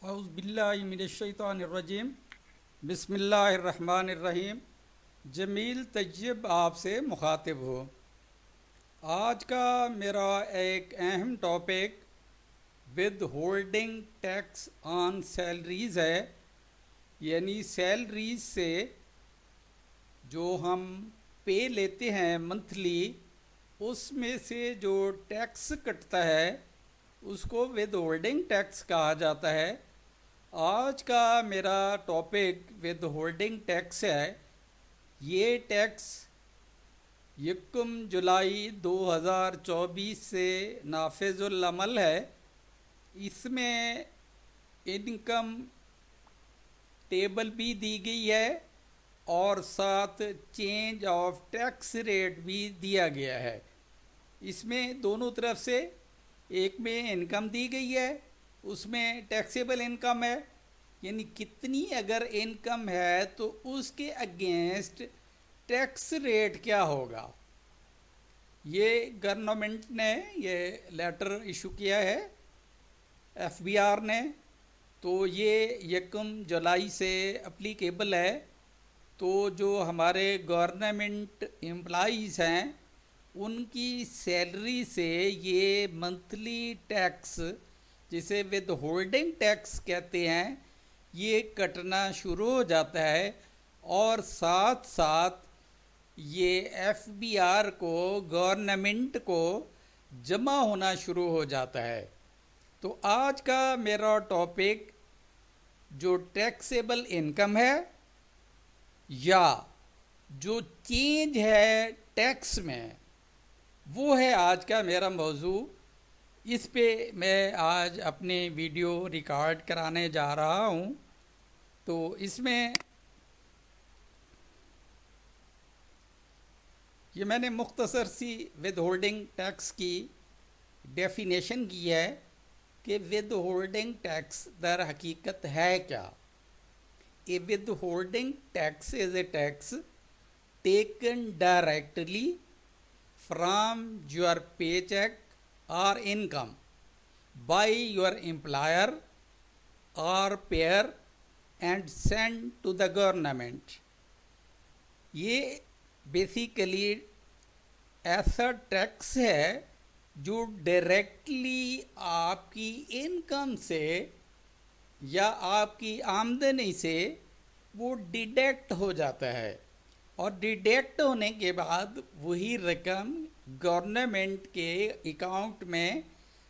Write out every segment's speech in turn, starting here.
औज़ुबिल्लाहिमिनश्शैतानिर्रजीम बिस्मिल्लाहिर्रहमानिर्रहीम। जमील तैयब आपसे मुखातिब हो। आज का मेरा एक अहम topic with holding tax on salaries है, यानी सैलरीज से जो हम पे लेते हैं मंथली, उसमें से जो टैक्स कटता है उसको विद होल्डिंग टैक्स कहा जाता है। आज का मेरा टॉपिक विद होल्डिंग टैक्स है। ये टैक्स 1 जुलाई 2024 से नाफिजुल अमल है। इसमें इनकम टेबल भी दी गई है और साथ चेंज ऑफ टैक्स रेट भी दिया गया है। इसमें दोनों तरफ से, एक में इनकम दी गई है, उसमें टैक्सेबल इनकम है, यानी कितनी अगर इनकम है तो उसके अगेंस्ट टैक्स रेट क्या होगा। ये गवर्नमेंट ने ये लेटर इशू किया है, एफबीआर ने, तो ये 1 जुलाई से अप्लीकेबल है। तो जो हमारे गवर्नमेंट एम्प्लॉइज़ हैं उनकी सैलरी से ये मंथली टैक्स, जिसे विद होल्डिंग टैक्स कहते हैं, ये कटना शुरू हो जाता है और साथ साथ ये एफबीआर को, गवर्नमेंट को जमा होना शुरू हो जाता है। तो आज का मेरा टॉपिक जो टैक्सेबल इनकम है या जो चेंज है टैक्स में, वो है आज का मेरा मौजू। इस पे मैं आज अपने वीडियो रिकॉर्ड कराने जा रहा हूँ। तो इसमें ये मैंने मुख्तसर सी विद होल्डिंग टैक्स की डेफिनेशन की है कि विद होल्डिंग टैक्स दर हकीकत है क्या। ए with holding tax is a tax taken directly from your paycheck or income by your employer or payer and sent to the government। ये बेसिकली ऐसा tax है जो डायरेक्टली आपकी इनकम से या आपकी आमदनी से वो डिडक्ट हो जाता है और डिडक्ट होने के बाद वही रकम गवर्नमेंट के अकाउंट में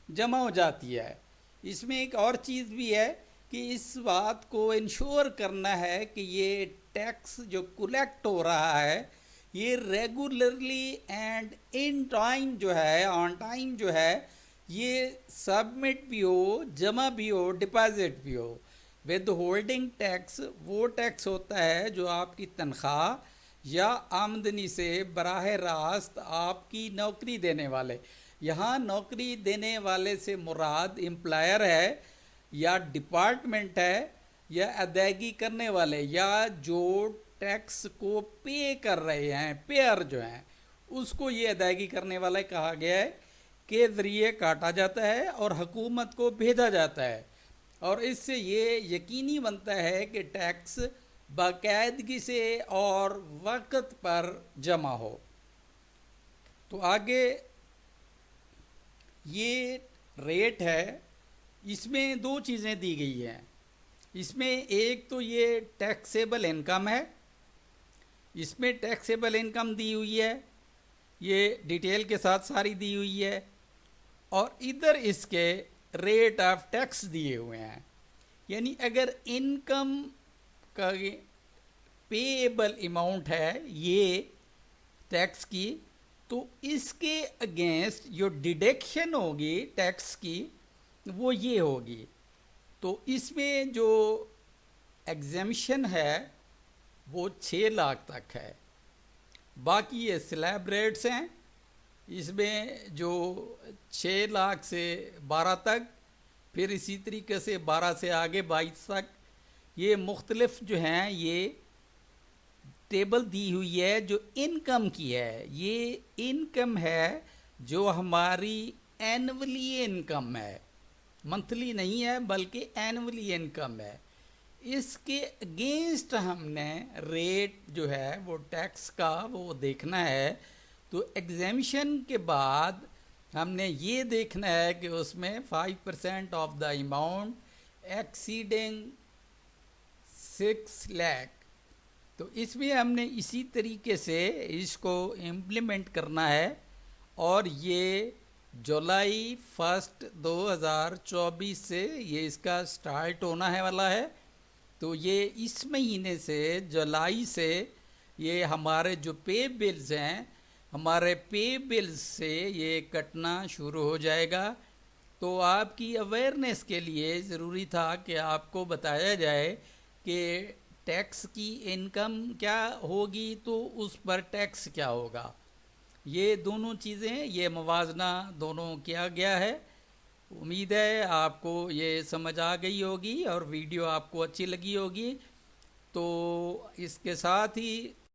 जमा हो जाती है। इसमें एक और चीज़ भी है कि इस बात को इंश्योर करना है कि ये टैक्स जो कलेक्ट हो रहा है ये रेगुलरली एंड इन टाइम जो है, ऑन टाइम जो है, ये सबमिट भी हो, जमा भी हो, डिपॉजिट भी हो। विद होल्डिंग टैक्स वो टैक्स होता है जो आपकी तनख्वाह या आमदनी से बराह रास्त आपकी नौकरी देने वाले, यहाँ नौकरी देने वाले से मुराद एम्प्लॉयर है या डिपार्टमेंट है या अदायगी करने वाले या जो टैक्स को पे कर रहे हैं, पेयर जो हैं, उसको ये अदायगी करने वाला कहा गया है के ज़रिए काटा जाता है और हुकूमत को भेजा जाता है। और इससे ये यकीनी बनता है कि टैक्स बाकायदगी से और वक्त पर जमा हो। तो आगे ये रेट है, इसमें दो चीज़ें दी गई हैं। इसमें एक तो ये टैक्सेबल इनकम है, इसमें टैक्सेबल इनकम दी हुई है, ये डिटेल के साथ सारी दी हुई है, और इधर इसके रेट ऑफ टैक्स दिए हुए हैं। यानी अगर इनकम का पेएबल अमाउंट है ये टैक्स की, तो इसके अगेंस्ट जो डिडक्शन होगी टैक्स की वो ये होगी। तो इसमें जो एग्जेम्पशन है वो 6 लाख तक है। बाकी ये स्लैब रेट्स हैं, इसमें जो 6 लाख से 12 तक, फिर इसी तरीके से 12 से आगे 22 तक, ये मुख्तलिफ जो हैं ये टेबल दी हुई है जो इनकम की है। ये इनकम है जो हमारी एनुअली इनकम है। मंथली नहीं है बल्कि एनुअली इनकम है। इसके अगेंस्ट हमने रेट जो है वो टैक्स का वो देखना है। तो एग्जेम्पशन के बाद हमने ये देखना है कि उसमें 5% of the amount exceeding 6 lakh. तो इसमें हमने इसी तरीके से इसको इम्प्लीमेंट करना है और ये जुलाई 1 2024 से ये इसका स्टार्ट होना है वाला है। तो ये इस महीने से जुलाई से ये हमारे जो पे बिल्स हैं, हमारे पे बिल्स से ये कटना शुरू हो जाएगा। तो आपकी अवेयरनेस के लिए ज़रूरी था कि आपको बताया जाए कि टैक्स की इनकम क्या होगी तो उस पर टैक्स क्या होगा। ये दोनों चीज़ें, ये मवाजना दोनों किया गया है। उम्मीद है आपको ये समझ आ गई होगी और वीडियो आपको अच्छी लगी होगी। तो इसके साथ ही